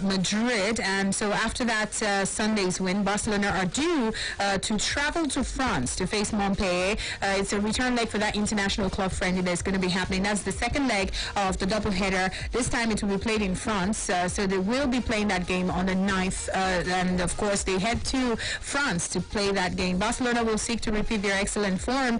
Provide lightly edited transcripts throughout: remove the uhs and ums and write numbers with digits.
Madrid. And so after that Sunday's win, Barcelona are due to travel to France to face Montpellier. It's a return leg for that international club friendly that's going to be happening. That's the second leg of the doubleheader. This time it will be played in France, so they will be playing that game on the 9th, and of course they head to France to play that game. Barcelona will seek to repeat their excellent form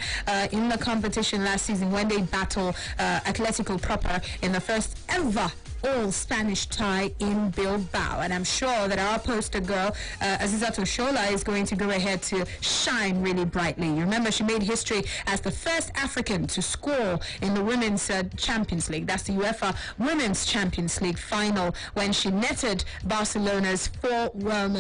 in the competition last season when they battle Atletico Proper in the first ever all-Spanish tie in Bilbao. And I'm sure that our poster girl, Aziza Oshoala, is going to go ahead to shine really brightly. You remember she made history as the first African to score in the Women's Champions League. That's the UEFA Women's Champions League final when she netted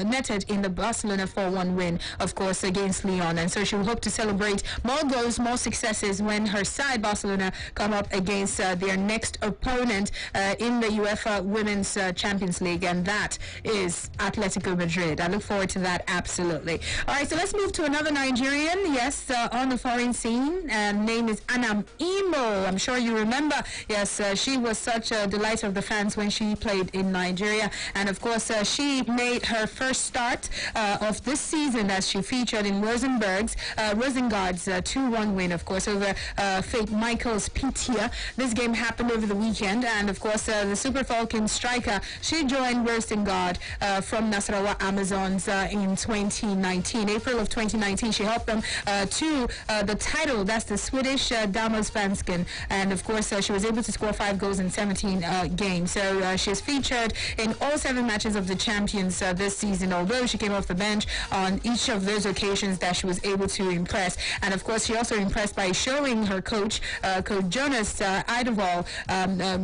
netted in the Barcelona 4-1 win, of course, against Lyon. And so she will hope to celebrate more goals, more successes when her side, Barcelona, come up against their next opponent in the UEFA Women's Champions League, and that is Atletico Madrid. I look forward to that, absolutely. All right, so let's move to another Nigerian, yes, on the foreign scene, and name is Anam Imo. I'm sure you remember, yes, she was such a delight of the fans when she played in Nigeria, and of course she made her first start of this season as she featured in Rosengard's 2-1 win, of course, over Faith Michaels Pitia. This game happened over the weekend, and of course the Super Falcons striker, she joined Rosengard from Nasarawa Amazons in 2019. April of 2019, she helped them to the title. That's the Swedish Damallsvenskan, and of course she was able to score 5 goals in 17 games. So she is featured in all 7 matches of the champions this season, although she came off the bench on each of those occasions that she was able to impress. And of course she also impressed by showing her coach, Coach Jonas Idevall,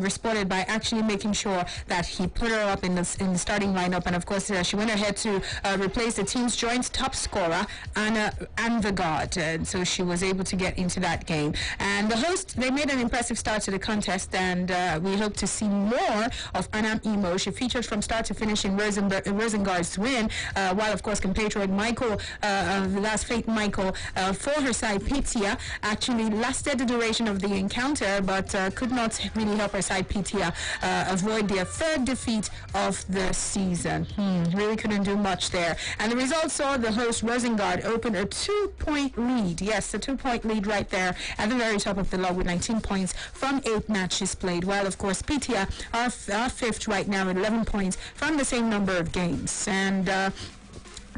responded by actually making sure that he put her up in the starting lineup. And of course she went ahead to replace the team's joint top scorer, Anna Anvegard, and so she was able to get into that game. And the host, they made an impressive start to the contest, and we hope to see more of Anam Imo. She featured from start to finish in Rosengard's win, while of course compatriot Michael, last Faith Michael, for her side Pitia, actually lasted the duration of the encounter, but could not really help her side Pitia avoid their 3rd defeat of the season. Really couldn't do much there. And the result saw the host Rosengard open a 2-point lead. Yes, a 2-point lead right there at the very top of the log with 19 points from 8 matches played, while of course Pitia are 5th right now with 11 points from the same number of games. And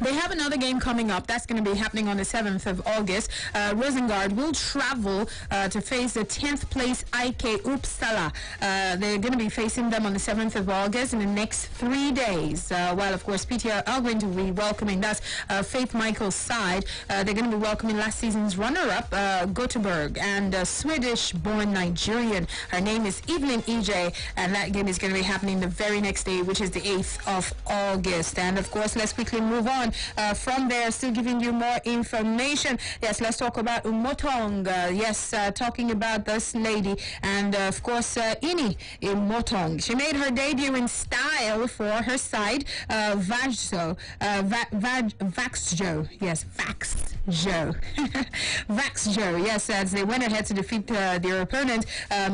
they have another game coming up. That's going to be happening on the 7th of August. Rosengard will travel to face the 10th place IK Uppsala. They're going to be facing them on the 7th of August in the next 3 days. While, of course, PTR are going to be welcoming, that's Faith Michaels' side. They're going to be welcoming last season's runner-up, Gothenburg, and Swedish-born Nigerian. Her name is Evelyn EJ, and that game is going to be happening the very next day, which is the 8th of August. And, of course, let's quickly move on. From there, still giving you more information. Yes, let's talk about Umotong. Yes, talking about this lady, and of course Ini Umotong. She made her debut in style for her side, Vaxjo. Yes, Vaxjo. Vaxjo. Yes, as they went ahead to defeat their opponent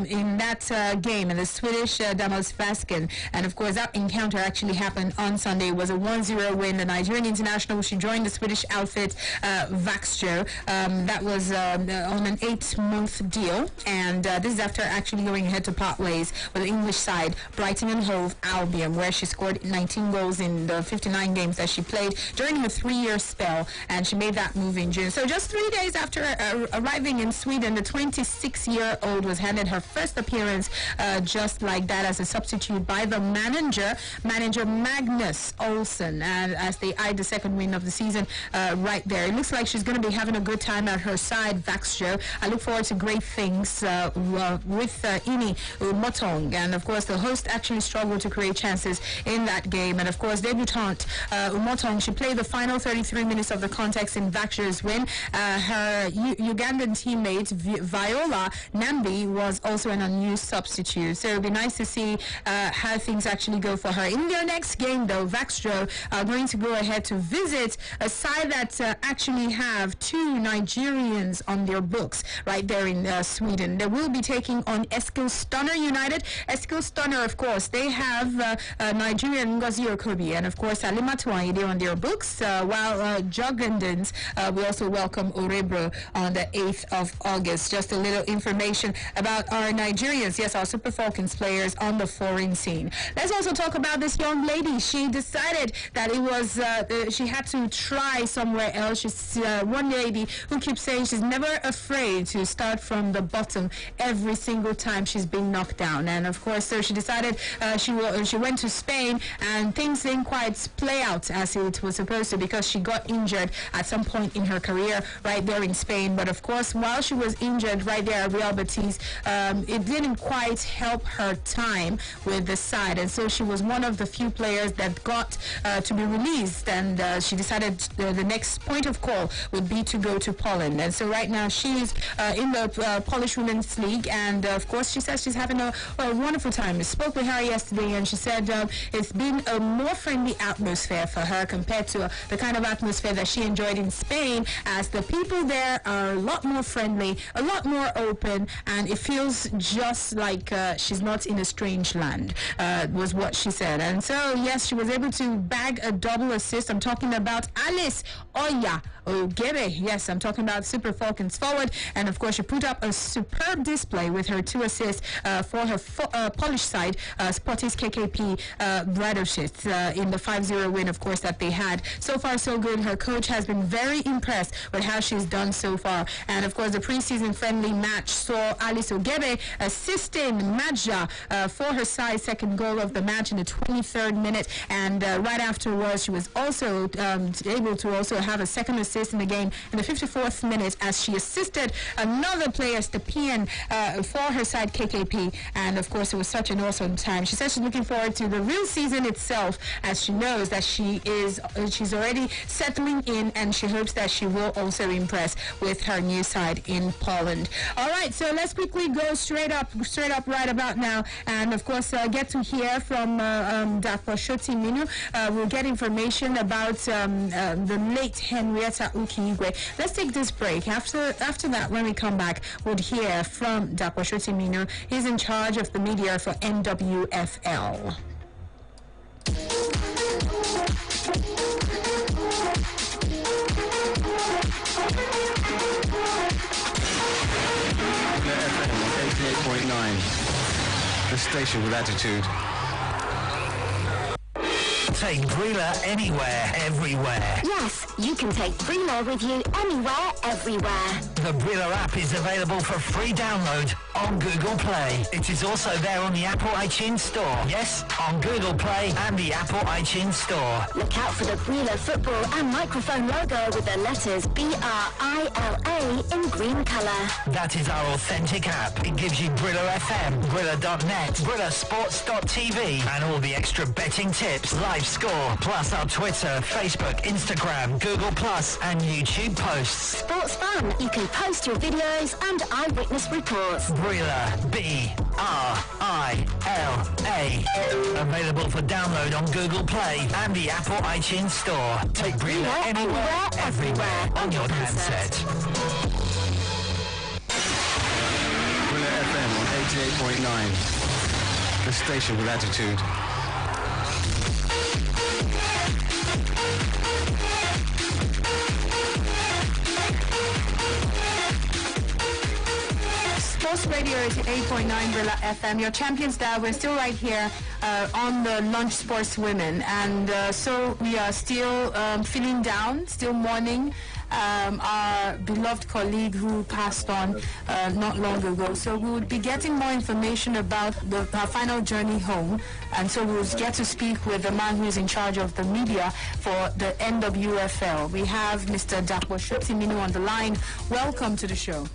in that game, in the Swedish Damallsvenskan. And of course, that encounter actually happened on Sunday. It was a 1-0 win. The Nigerian international, she joined the Swedish outfit Vaxjo. That was on an 8-month deal, and this is after actually going ahead to part ways with the English side, Brighton and Hove Albion, where she scored 19 goals in the 59 games that she played during her 3-year spell, and she made that move in June. So just 3 days after arriving in Sweden, the 26-year-old was handed her first appearance just like that as a substitute by the manager Magnus Olsen, and as they eyed the second win of the season right there. It looks like she's going to be having a good time at her side, Vaxjo. I look forward to great things with Ini Umotong. And of course, the host actually struggled to create chances in that game. And of course, debutante Umotong, she played the final 33 minutes of the contest in Vaxjo's win. Her Ugandan teammate Viola Nambi was also an unused substitute. So it would be nice to see how things actually go for her. In their next game, though, Vaxjo are going to go ahead to visit a side that actually have two Nigerians on their books right there in Sweden. They will be taking on Eskilstuna United. Eskilstuna, of course, they have Nigerian Ngozi Okobi and, of course, Alimatu Ayinde on their books, while Juggendans we also welcome Orebro on the 8th of August. Just a little information about our Nigerians, yes, our Super Falcons players on the foreign scene. Let's also talk about this young lady. She decided that it was she had to try somewhere else. She's one lady who keeps saying she's never afraid to start from the bottom every single time she's been knocked down. And of course, so she decided she went to Spain, and things didn't quite play out as it was supposed to, because she got injured at some point in her career right there in Spain. But of course, while she was injured right there at Real Betis, it didn't quite help her time with the side, and so she was one of the few players that got to be released, and she decided the next point of call would be to go to Poland. And so right now she's in the Polish Women's League, and of course she says she's having a wonderful time. I spoke with her yesterday, and she said it's been a more friendly atmosphere for her compared to the kind of atmosphere that she enjoyed in Spain, as the people there are a lot more friendly, a lot more open, and it feels just like she's not in a strange land, was what she said. And so, yes, she was able to bag a double assist. I'm talking about Alice Oya Ogebe. Yes, I'm talking about Super Falcons forward. And of course, she put up a superb display with her 2 assists for her Polish side, Sportis KKP Bradowice, in the 5-0 win, of course, that they had. So far, so good. Her coach has been very impressed with how she's done so far. And of course, the preseason friendly match saw Alice Ogebe assisting Madja for her side's second goal of the match in the 23rd minute. And right afterwards, she was also able to also have a second assist in the game in the 54th minute, as she assisted another player, Stepien, for her side KKP. And of course, it was such an awesome time. She says she's looking forward to the real season itself, as she knows that she's already settling in, and she hopes that she will also impress with her new side in Poland. All right, so let's quickly go straight up right about now, and of course get to hear from Dapo Shoti Minu. We'll get information about the late Henrietta Ukiigwe. Let's take this break. After that, when we come back, we'll hear from Dapo Shoti Minu. He's in charge of the media for NWFL. FM 88.9, the station with attitude. Take Brila anywhere, everywhere. Yes, you can take Brila with you anywhere, everywhere. The Brila app is available for free download on Google Play. It is also there on the Apple iTunes Store. Yes, on Google Play and the Apple iTunes Store. Look out for the Brila football and microphone logo with the letters BRILA in green colour. That is our authentic app. It gives you Brila FM, Brila.net, BrilaSports.tv, and all the extra betting tips, live score, plus our Twitter, Facebook, Instagram, Google Plus, and YouTube posts. Sports fun. You can post your videos and eyewitness reports. Brila, B-R-I-L-A. Available for download on Google Play and the Apple iTunes Store. Take Brila anywhere, everywhere on your handset. Brila FM on 88.9, the station with attitude. Sports Radio 88.9 Brila FM. Your champions there. We're still right here on the Lunch Sports Women. And so we are still feeling down, still mourning our beloved colleague who passed on not long ago. So we would be getting more information about her final journey home. And so we'll get to speak with the man who's in charge of the media for the NWFL. We have Mr. Dapo Shoti Minu on the line. Welcome to the show.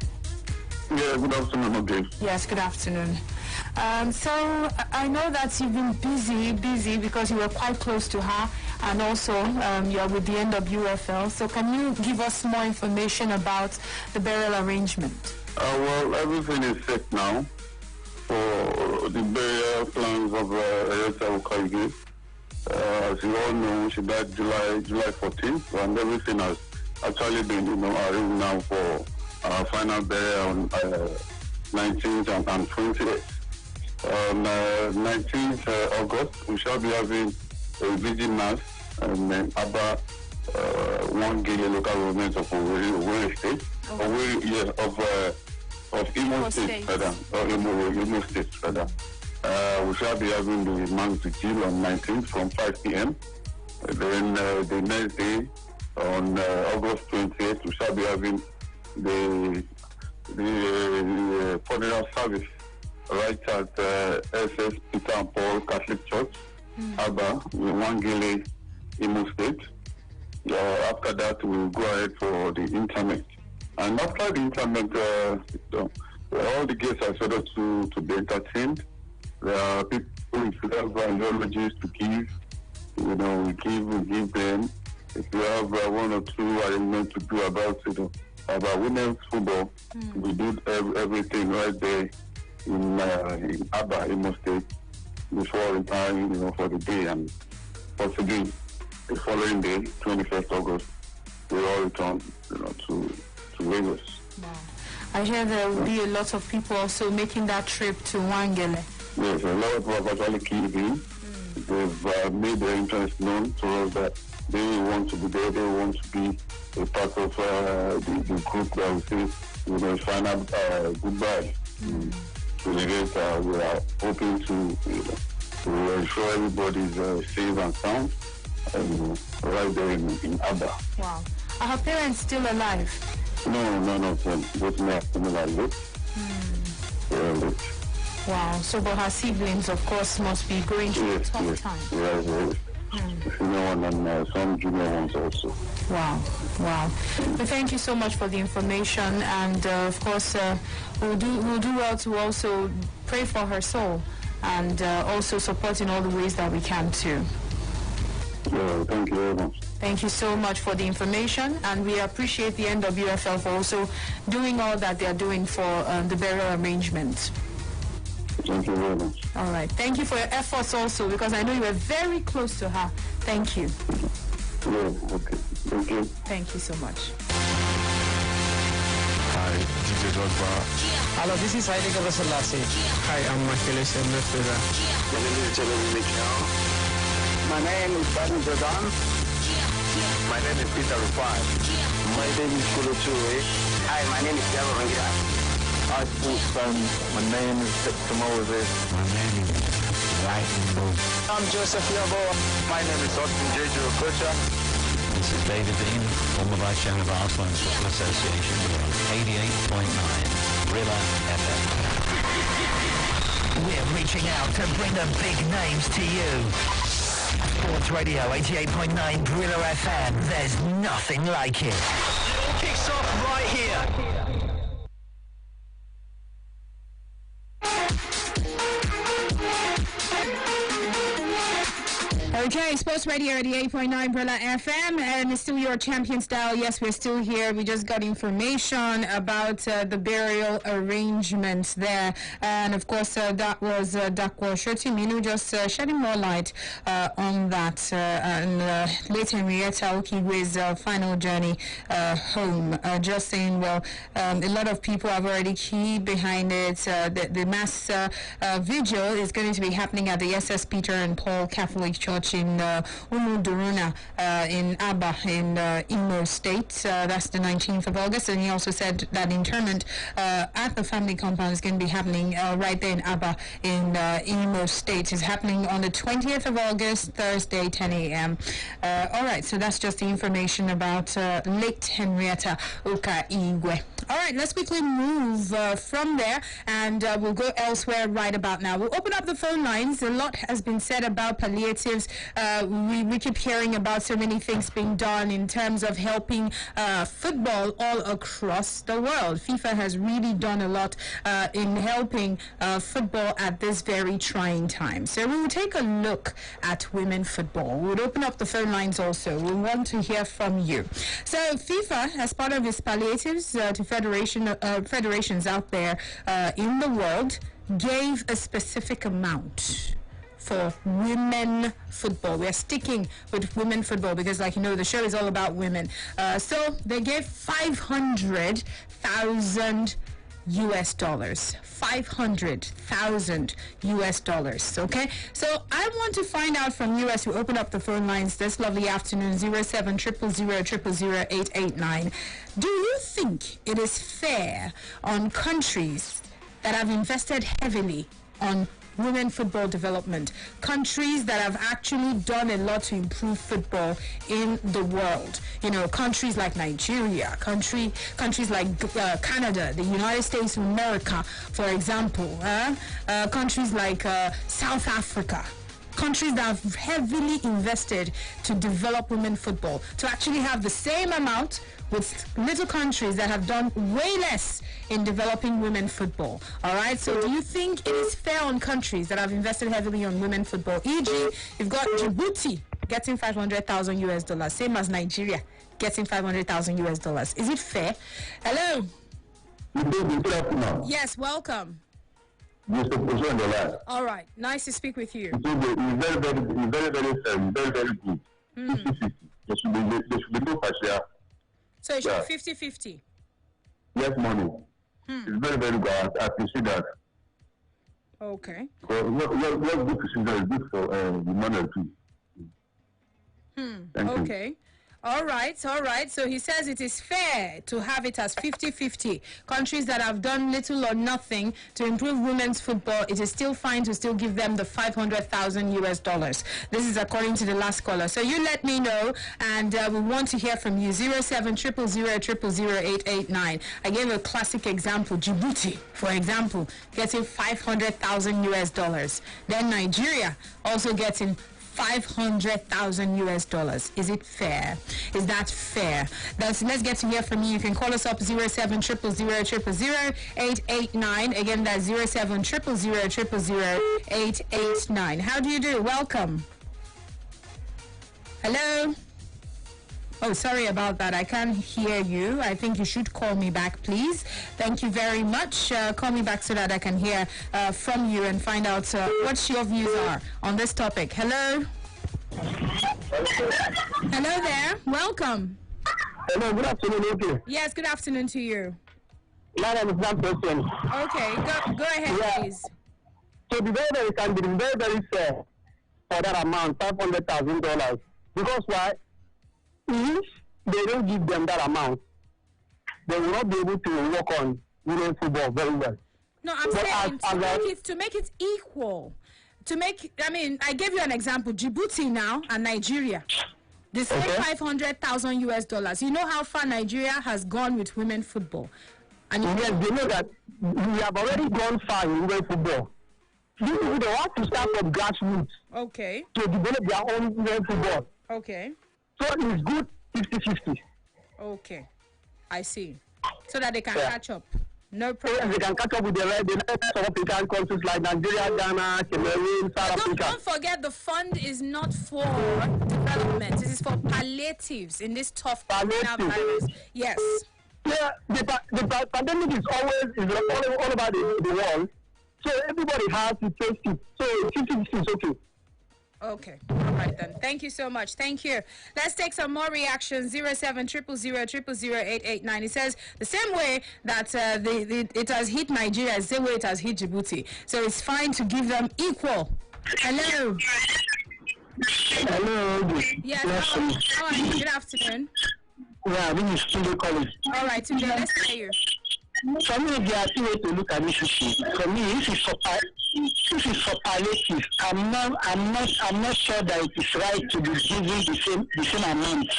Yeah, good afternoon, okay. Yes, good afternoon. So I know that you've been busy because you were quite close to her, and also you're with the NWFL. So can you give us more information about the burial arrangement? Well, everything is set now for the burial plans of Henrietta Ukiigwe. As you all know, she died July 14th, and everything has actually been, arranged now for our final burial on 19th and 20th. On 19th August, we shall be having a vigil mass in Abba, one Gile local government of Owerri State, of Imo State, rather, or Imo State, rather. We shall be having the mass vigil on 19th from 5 p.m. Then the next day, on August 28th, we shall be having the funeral service right at SS Peter and Paul Catholic Church, Abba, Wangele, Imo State. After that, we'll go ahead for the interment. And after the interment, all the guests are scheduled to be entertained. There are people with ideologies to give. We give them. If you have one or two arrangements to do about women's football, we do everything right there in Abba, Imo State, before retiring, for the day, and possibly the following day, 21st August, we all return, to Lagos. Wow. I hear there will be a lot of people also making that trip to Wangele. Yes, a lot of people have actually keyed in. They've made their interest known to us that they want to be there, they want to be a part of the group that will say, final goodbye. So we are hoping to ensure everybody is safe and sound right there in Abba. Wow. Are her parents still alive? No, none of them. Both me and alive. Wow. So, but her siblings, of course, must be going through a tough time. Yes. Senior one and some junior ones also. Wow. Well, thank you so much for the information, and of course, we'll do well to also pray for her soul, and also support in all the ways that we can too. Yeah, thank you very much. Thank you so much for the information, and we appreciate the NWFL for also doing all that they're doing for the burial arrangements. Thank you very much. All right. Thank you for your efforts also, because I know you were very close to her. Thank you. Yeah, okay. Thank you. Thank you so much. Hi, DJ Drogba. Hello, this is Haile Gebrselassie. Hi, I'm Michael Semnefera. My name is Jeremy Mikel. My name is Bani Jordan. My name is Peter Rufai. My name is Kolo Toure. Hi, my name is Jaro Rangira. Hi, sports fans. My name is Victor Moses. My name is Lightning Bolt. I'm Joseph Yobo. My name is Austin Jeju Okocha. This is David Dean, former Vice Chairman of Arsenal Football Association. We're on 88.9 Rilla FM. We're reaching out to bring the big names to you. Sports Radio 88.9 Brillo FM. There's nothing like it. It all kicks off right here. Okay, Sports Radio 88.9 Brilla FM, and it's still your champion style. Yes, we're still here. We just got information about the burial arrangements there, and of course that was Dakwa Shotiminu just shedding more light on that, and late Henrietta Okigwe's final journey home. Just saying, well, a lot of people have already keyed behind it. The mass vigil is going to be happening at the SS Peter and Paul Catholic Church in Umuduruna in Abba in Imo State. That's the 19th of August, and he also said that interment at the family compound is going to be happening right there in Abba in Imo State. It's happening on the 20th of August, Thursday, 10 a.m. All right, so that's just the information about late Henrietta Okaigwe. All right, let's quickly move from there, and we'll go elsewhere right about now. We'll open up the phone lines. A lot has been said about palliatives. We keep hearing about so many things being done in terms of helping football all across the world. FIFA has really done a lot in helping football at this very trying time. So we will take a look at women football. We'll open up the phone lines also. We want to hear from you. So FIFA, as part of its palliatives to federations out there in the world, gave a specific amount for women football. We are sticking with women football because, like you know, the show is all about women. So they gave 500,000 US dollars. 500,000 US dollars. Okay, so I want to find out from you as you open up the phone lines this lovely afternoon. 07000000889. Do you think it is fair on countries that have invested heavily on women football development, countries that have actually done a lot to improve football in the world? You know, countries like Nigeria, countries like Canada, the United States of America, for example, countries like South Africa, countries that have heavily invested to develop women football, to actually have the same amount with little countries that have done way less in developing women football. All right, so do you think it is fair on countries that have invested heavily on women football? E.g., you've got Djibouti getting 500,000 US dollars, same as Nigeria getting 500,000 US dollars. Is it fair? Hello. Yes, welcome. All right, nice to speak with you. It's very, very good. There should be no partial. So it should be 50-50. Yes, money. It's very, very good. I appreciate that. Okay. What good decision is good for the money too. Thank you. Okay. All right. So he says it is fair to have it as 50-50. Countries that have done little or nothing to improve women's football, it is still fine to still give them the 500,000 US dollars. This is according to the last caller. So you let me know, and we want to hear from you. 07000000889. I gave a classic example, Djibouti, for example, getting 500,000 US dollars. Then Nigeria also getting 500,000 US dollars. Is it fair? Is that fair? Let's get to hear from you. You can call us up 07000000889. Again, that's 07000000889. How do you do? Welcome. Hello. Oh, sorry about that. I can't hear you. I think you should call me back, please. Thank you very much. Call me back so that I can hear from you and find out what your views are on this topic. Hello? Hello there. Welcome. Hello, good afternoon. Okay. Yes, good afternoon to you. My name is Dan Preston. Okay, go ahead, please. So the very can be very, very fair for that amount, $500,000. Because why? If they don't give them that amount, they will not be able to work on women football very well. No, I'm saying to make it equal. I gave you an example, Djibouti now and Nigeria. The same 500,000 US dollars. You know how far Nigeria has gone with women football. And yes, they know that we have already gone far in women football. They want to start from grassroots. Okay. To develop their own women football. Okay. So it's good 50-50. Okay. I see. So that they can catch up. No problem. They can catch up with the South African countries like Nigeria, Ghana, Cameroon, South Africa. Don't forget the fund is not for development. This is for palliatives in this tough coronavirus. Yes. Yeah, the pandemic is always all about the world. So everybody has to taste it. So 50-50 is okay. Okay. All right then. Thank you so much. Thank you. Let's take some more reactions. 07000000889. It says the same way that it has hit Nigeria, the same way it has hit Djibouti. So it's fine to give them equal. Hello. Hello. Yes. How are you? Good afternoon. Yeah, this is Tunde College. All right, Tunde. Let's hear you. For me, there are two ways to look at this issue. For me, if it's for palliative, I'm not sure that it is right to be giving the same amount.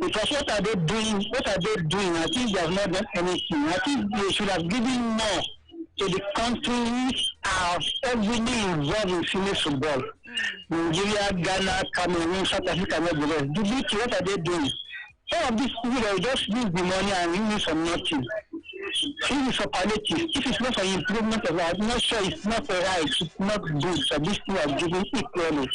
Because what are they doing? I think they have not done anything. I think they should have given more to the countries are heavily involved in female football. Nigeria, Ghana, Cameroon, South Africa, and the rest. Djibouti, what are they doing? Some of these people will just use the money and use it for nothing. If it's for palliative, if it's not for improvement of life, I'm not sure it's not right, it's not good. So these two are given equally.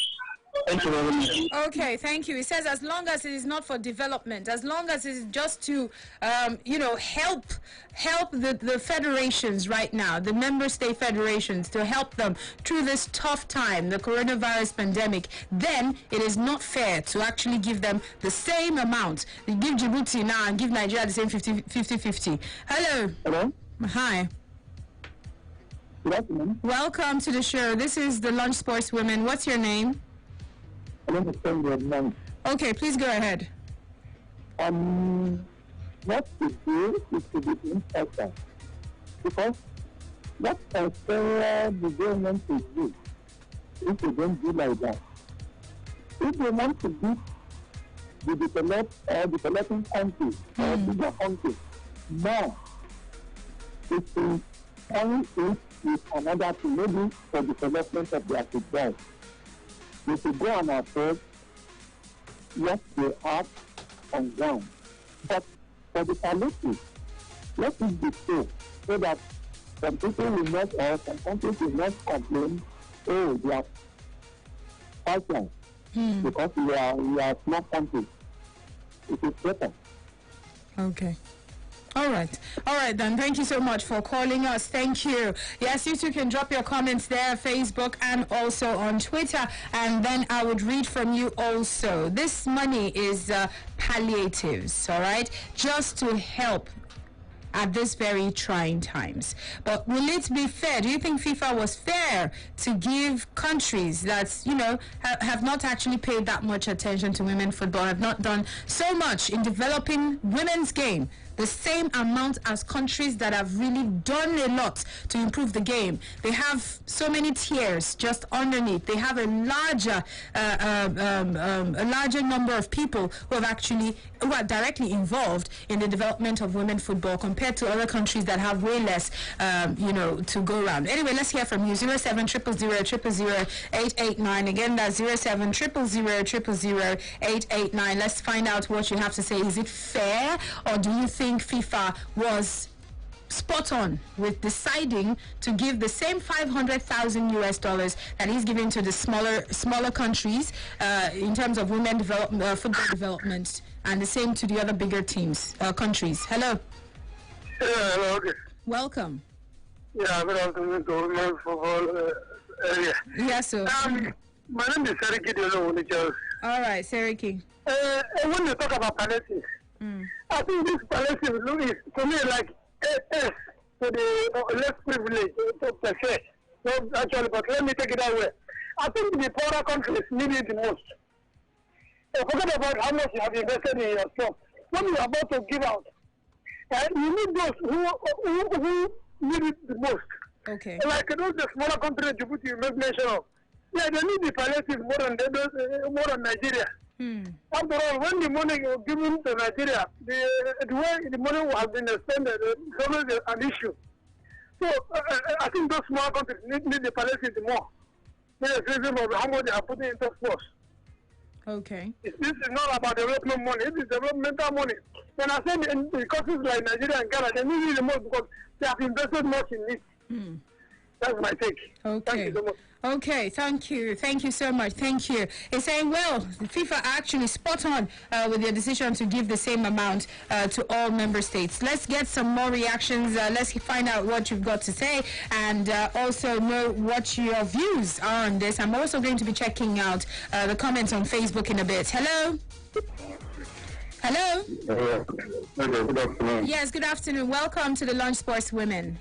Thank you very much. Okay, thank you. It says as long as it is not for development, as long as it is just to, help the federations right now, the member state federations, to help them through this tough time, the coronavirus pandemic, then it is not fair to actually give them the same amount. You give Djibouti now and give Nigeria the same 50-50. Hello. Hello? Hi. Good afternoon. Welcome to the show. This is the Lunch Sports Women. What's your name? I understand your name. Okay, please go ahead. What to do is to be important. Because what consider the government to do if they don't do like that. If they want to beat the developing countries or bigger countries, now it will point it with another thing, maybe for the development of their football. They should go and approach what they have on ground. But for the palliative, let it be so that some people will not, or some countries will not complain, oh, they are fighting because we are small countries. It is better. Okay. All right then. Thank you so much for calling us. Thank you. Yes, you too can drop your comments there, Facebook and also on Twitter, and then I would read from you also. This money is palliatives, all right, just to help at this very trying times. But will it be fair? Do you think FIFA was fair to give countries that, have not actually paid that much attention to women football, have not done so much in developing women's game, the same amount as countries that have really done a lot to improve the game? They have so many tiers just underneath. They have a larger number of people who are directly involved in the development of women football compared to other countries that have way less, to go around. Anyway, let's hear from you. 07000000889. Again, that's 07000000889. Let's find out what you have to say. Is it fair, or do you think FIFA was spot on with deciding to give the same $500,000 that he's giving to the smaller countries in terms of women football development, and the same to the other bigger countries? Hello. Hello. Okay. Welcome. Yeah, good afternoon to women football area. Yes, sir. My name is Seriki Delo. All right, Seriki. When you talk about palliative, I think this palliative is to me like S to the less privilege per se. No, actually, but let me take it that way. I think the poorer countries need it the most. Forget about how much you have invested in yourself. When you are about to give out, you need those who need it the most. Okay. Like those the smaller countries, Djibouti, you make mention of. Yeah, they need the palliative more than Nigeria. After all, when the money was given to Nigeria, the way the money has been expended is always an issue. So I think those small countries need the palliative more. There is reason of how much they are putting into force. Okay. This is not about development money. It is developmental money. When I say in countries like Nigeria and Ghana, they need it the most because they have invested much in it. That's my take. Okay. Thank you so much. Okay, thank you. Thank you so much. Thank you. It's saying, well, FIFA actually spot on with their decision to give the same amount to all member states. Let's get some more reactions. Let's find out what you've got to say, and also know what your views are on this. I'm also going to be checking out the comments on Facebook in a bit. Hello? Hello? Good afternoon. Yes, good afternoon. Welcome to the Lunch Sports Women.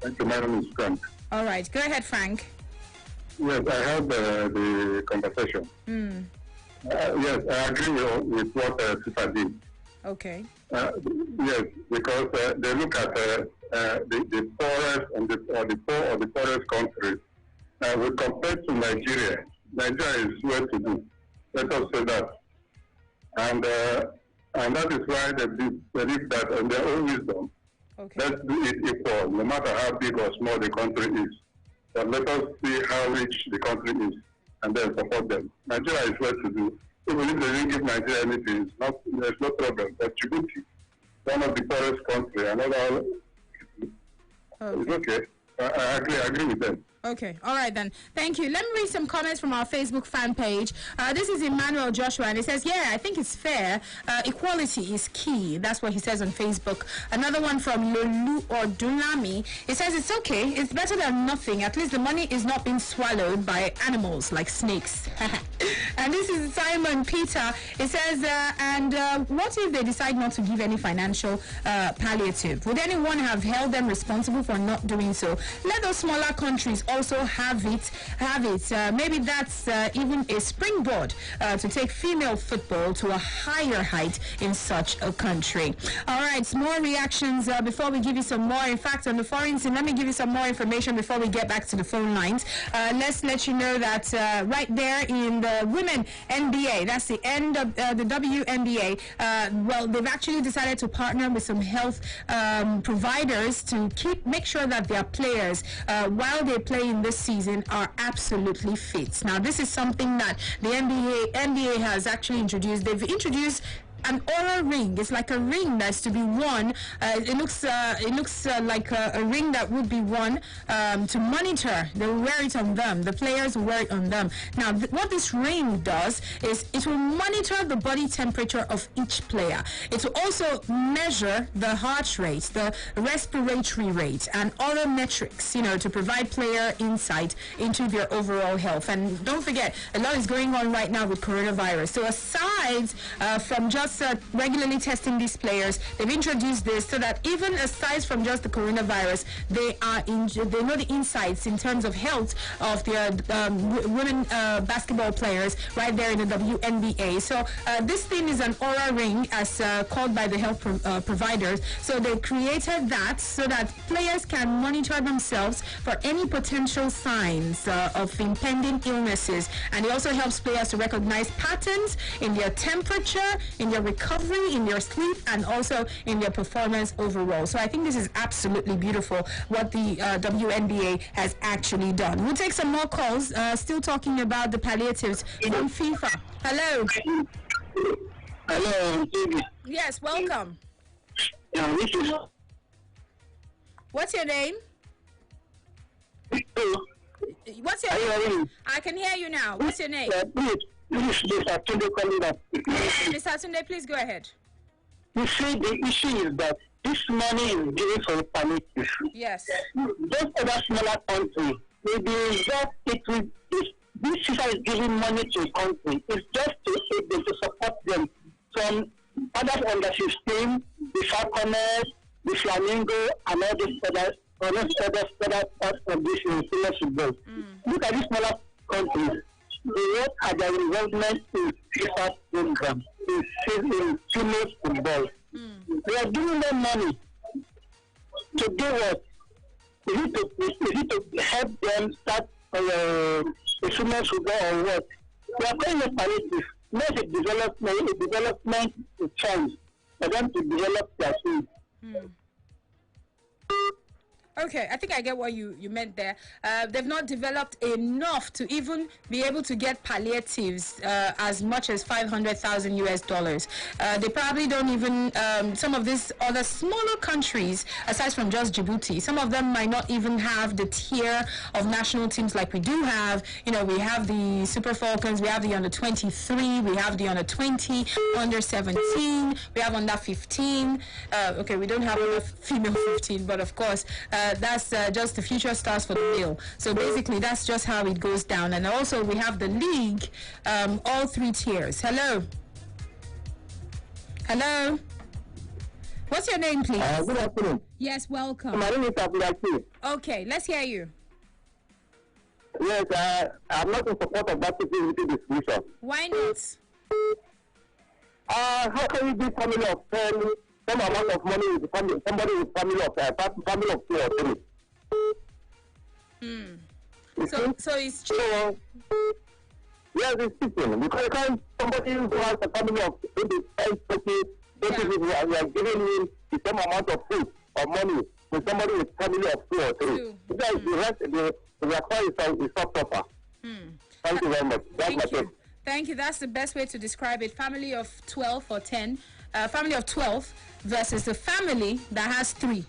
Thank you. My name is Frank. All right, go ahead, Frank. Yes, I heard the conversation. Yes, I agree with what FIFA did. Okay. Yes, because they look at the poorest and the poorest countries. We compare to Nigeria. Nigeria is well to do. Let us say that. And that is why they believe that in their own wisdom, let's do it equal, no matter how big or small the country is. But let us see how rich the country is and then support them. Nigeria is well to do. Even if they didn't give Nigeria anything, there's no problem. But Djibouti, one of the poorest countries, it's okay. I agree with them. Okay, all right then. Thank you. Let me read some comments from our Facebook fan page. This is Emmanuel Joshua, and he says, yeah, I think it's fair. Equality is key. That's what he says on Facebook. Another one from Lulu or Dunami. He says, it's okay. It's better than nothing. At least the money is not being swallowed by animals like snakes. And this is Simon Peter. He says, what if they decide not to give any financial palliative? Would anyone have held them responsible for not doing so? Let those smaller countries also have it. Maybe that's even a springboard to take female football to a higher height in such a country. All right, more reactions before we give you some more. In fact, on the foreign scene, let me give you some more information before we get back to the phone lines. Let's let you know that right there in the women NBA, that's the end of the WNBA, well, they've actually decided to partner with some health providers to make sure that their players, while they play in this season, are absolutely fit. Now, this is something that the NBA has actually introduced. They've introduced an Oura ring. It's like a ring that's to be worn. It looks like a ring that would be worn to monitor. They will wear it on them. The players will wear it on them. Now, what this ring does is it will monitor the body temperature of each player. It will also measure the heart rate, the respiratory rate, and other metrics, to provide player insight into their overall health. And don't forget, a lot is going on right now with coronavirus. So aside from just regularly testing these players, they've introduced this so that even aside from just the coronavirus, they know the insights in terms of health of their women basketball players right there in the WNBA. So this thing is an Oura ring, as called by the health providers. So they created that so that players can monitor themselves for any potential signs of impending illnesses, and it also helps players to recognize patterns in their temperature, in their recovery, in their sleep, and also in their performance overall. So I think this is absolutely beautiful what the WNBA has actually done. We'll take some more calls, still talking about the palliatives from FIFA. Hello. Hello. Yes, welcome. What's your name? What's your name? I can hear you now. What's your name? Mr. Tunde calling up. Mr. Tunde, please go ahead. You see, the issue is that this money is given for palliative. Yes. Those other smaller countries, maybe just this FIFA is giving money to a country. It's just to aid them, to support them. From others on the 15, the Falconers, the Flamingo, and all these other parts of this senior football. Look at these smaller countries. They work at their involvement in FIFA program, in female football. They are giving them money to do what? Is it to help them start a female football or what? They are calling it palliative, not a development chance for them to develop their team. Okay, I think I get what you meant there. They've not developed enough to even be able to get palliatives as much as $500,000 US. They probably don't even, some of these other smaller countries, aside from just Djibouti, some of them might not even have the tier of national teams like we do have. We have the Super Falcons, we have the under 23, we have the under 20, under 17, we have under 15. Okay, we don't have enough female 15, but of course, that's just the future stars for the male. So basically, that's just how it goes down. And also, we have the league, all three tiers. Hello. Hello. What's your name, please? Good afternoon. Yes, welcome. My name is Abdullah. Okay, let's hear you. Yes, I'm not in support of that discussion. Why not? How can you be family of some amount of money with somebody with family of 2 or 3? So it's cheap. Yes, it's cheating. Because somebody who has a family of 20 people, we are giving him the same amount of food or money with somebody with family of 2 or 3. Because the rest, the requirement is not proper. Thank you very much. That's my take. Thank you. That's the best way to describe it. Family of 12 or 10. Family of 12 versus a family that has 3.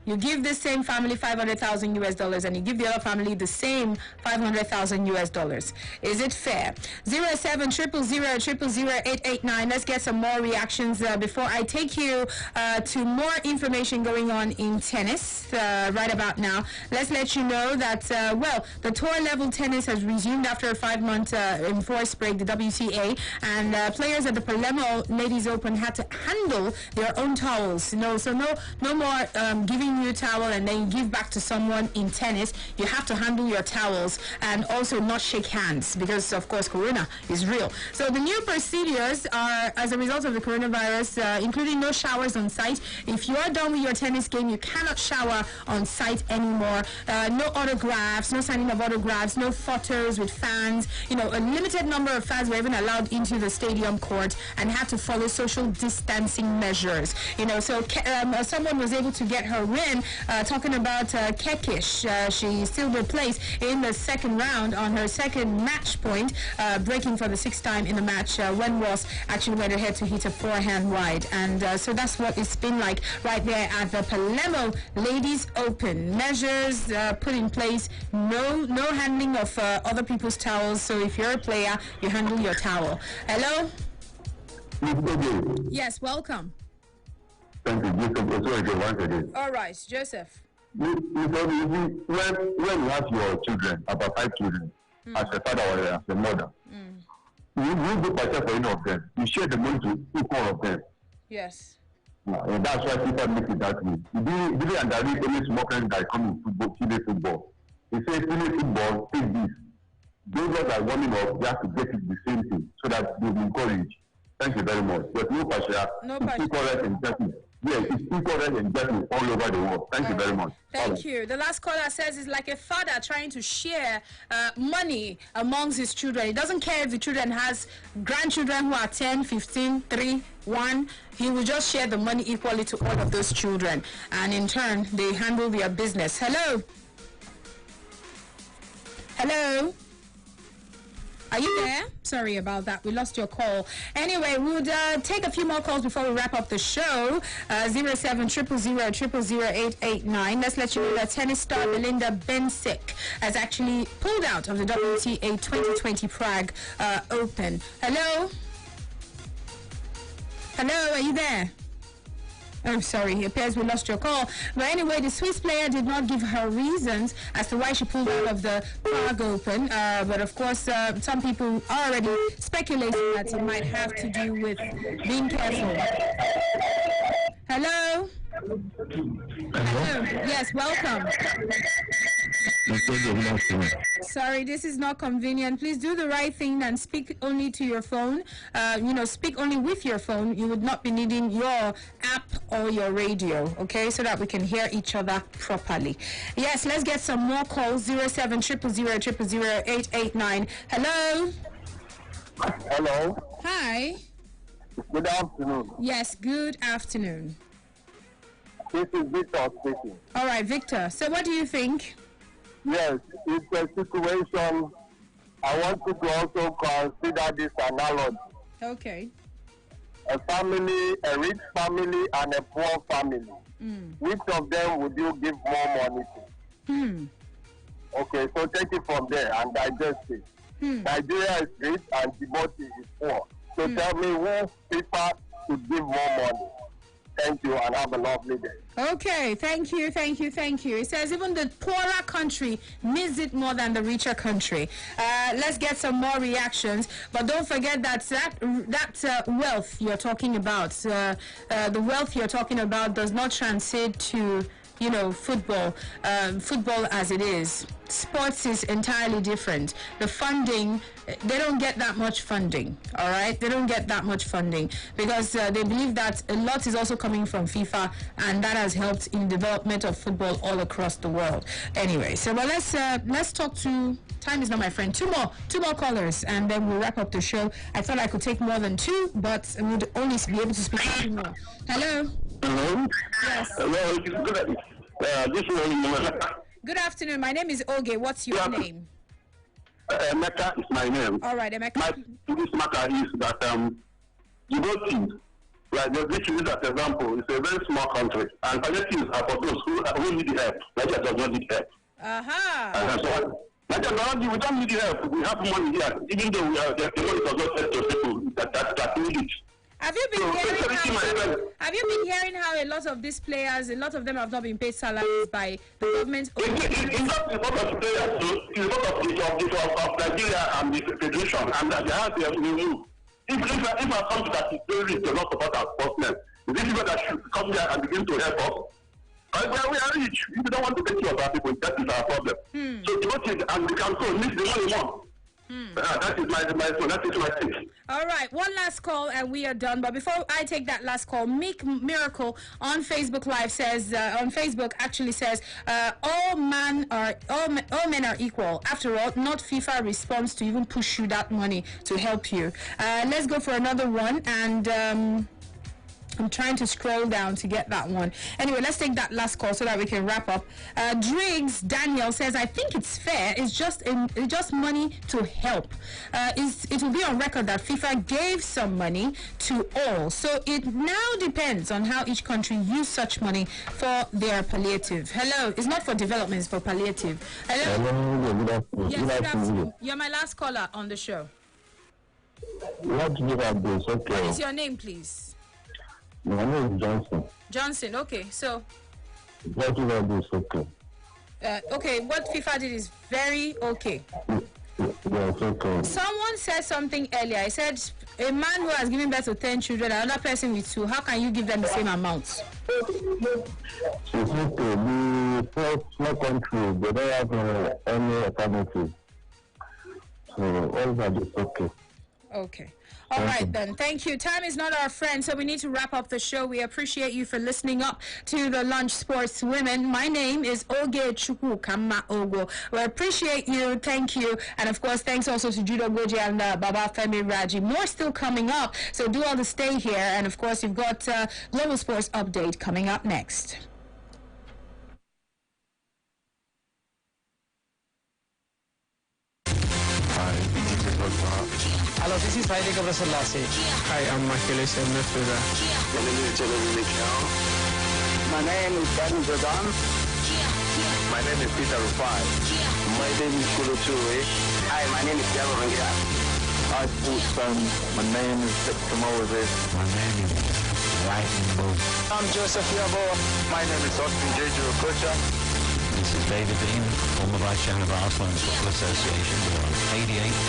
You give this same family 500,000 US dollars, and you give the other family the same 500,000 US dollars. Is it fair? 07000000889. Let's get some more reactions before I take you to more information going on in tennis right about now. Let's let you know that the tour level tennis has resumed after a 5-month enforced break, the WTA, and players at the Palermo Ladies Open had to handle their own towels. No more giving you a towel and then you give back to someone in tennis. You have to handle your towels and also not shake hands because, of course, Corona is real. So the new procedures are as a result of the coronavirus, including no showers on site. If you are done with your tennis game, you cannot shower on site anymore. No autographs, no signing of autographs, no photos with fans. A limited number of fans were even allowed into the stadium court and had to follow social distancing measures. So someone was able to get her win. Talking about Kekish, she sealed her place in the second round on her second match point, breaking for the 6th time in the match. When Ross actually went ahead to hit a forehand wide, and so that's what it's been like right there at the Palermo Ladies Open. Measures put in place: no handling of other people's towels. So if you're a player, you handle your towel. Hello. Yes, welcome. Thank you. All right, Joseph. When you have your children, about 5 children, as a father or as a mother, you do better for any of them. You share the money to each one of them. Yes. And that's why people make it that way. You really underrate any small friends that come in football, football. They say, football, take this. Those that are warming up, they have to get it the same thing so that they will encourage. Thank you very much. There's no pressure. No pressure. It's correct and justice. Yes, it's equal and justice all over the world. Thank you very much. Thank you. The last caller says it's like a father trying to share money amongst his children. He doesn't care if the children has grandchildren who are 10, 15, 3, 1. He will just share the money equally to all of those children. And in turn, they handle their business. Hello? Hello? Are you there? Sorry about that. We lost your call. Anyway, we'll take a few more calls before we wrap up the show. 07000000889. Let's let you know that tennis star Belinda Bencic has actually pulled out of the WTA 2020 Prague Open. Hello? Hello, are you there? I'm sorry, it appears we lost your call. But anyway, the Swiss player did not give her reasons as to why she pulled out of the Prague Open. But of course, some people are already speculating that it might have to do with being careful. Hello? Hello? Yes, welcome. Sorry, this is not convenient. Please do the right thing and speak only to your phone. Speak only with your phone. You would not be needing your app or your radio, okay, so that we can hear each other properly. Yes, let's get some more calls. 07000000889. Hello? Hello? Hi. Good afternoon. Yes, good afternoon. This is Victor speaking. All right, Victor. So what do you think? Yes, it's a situation. I want you to also consider this analogy. Okay. A family, a rich family and a poor family. Which of them would you give more money to? Okay, so take it from there and digest it. Nigeria is rich and Djibouti is poor. So tell me who prefer to give more money. Thank you and have a lovely day. Okay, thank you. It says even the poorer country needs it more than the richer country. Let's get some more reactions, but don't forget that wealth you're talking about, the wealth you're talking about does not translate to football as it is. Sports is entirely different. The funding, they don't get that much funding, all right? They don't get that much funding because they believe that a lot is also coming from FIFA, and that has helped in development of football all across the world. Anyway, so let's talk to. Time is not my friend. Two more callers, and then we'll wrap up the show. I thought I could take more than 2, but I would only be able to speak to 2 more. Hello. Hello. Yes. Hello. This is Good afternoon. My name is Oge. What's your name? Emeka is my name. All right, Emeka. This matter is that Djibouti Like this is as example, it's a very small country, and palliatives are for those who need help. Nigeria does not need help. So Nigeria, we don't need help. We have money here, even though we have the money does not help those people that need it. Have you been hearing how a lot of these players, a lot of them have not been paid salaries by the government? It's not a lot of players, it's a lot of Nigeria and the federation, and they have to remove. If I come to that situation, they not support our sportsmen. These people that should come here and begin to help us. We are rich. If we don't want to take care of our people, that is our problem. So to watch it, and we can so miss the money more. That is my thing. All right, one last call and we are done. But before I take that last call, Meek Miracle on Facebook Live says, on Facebook actually says, all men are equal. After all, not FIFA responds to even push you that money to help you. Let's go for another one, and I'm trying to scroll down to get that one. Anyway, let's take that last call so that we can wrap up. Driggs Daniel says, I think it's fair. It's just money to help. It will be on record that FIFA gave some money to all. So it now depends on how each country use such money for their palliative. Hello. It's not for development, it's for palliative. Hello. Yes, good afternoon. You're my last caller on the show. What do you have this? Okay. What is your name, please? My name is Johnson. Johnson, okay. So, what do you have this? Okay. Okay, what FIFA did is very okay. Yes, okay. Someone said something earlier. I said, a man who has given birth to 10 children, another person with 2, how can you give them the same amount? It's okay. The small country, they don't have any alternative. So, all that is okay. Okay. All right, then. Thank you. Time is not our friend, so we need to wrap up the show. We appreciate you for listening up to the Lunch Sports Women. My name is Oge Chukwu Kama Ogo. We appreciate you. Thank you. And, of course, thanks also to Judo Goji and Baba Femi Raji. More still coming up, so do all the stay here. And, of course, you've got Global Sports Update coming up next. Hello, this is Haile Gebrselassie. Hi, I'm Michael Essien, midfielder. My name is Jeremy Mikel. My name is Danny Jordan. My name is Peter Rufai. My name is Kulu Toure. Hi, my name is Diego Rangira. Hi, sports fans. My name is Victor Moses. My name is Lightning Bolt. I'm Joseph Yabo. My name is Austin Jeju Okocha. This is David Dean, former Vice Chairman of Arsenal Football Association. We're on 88.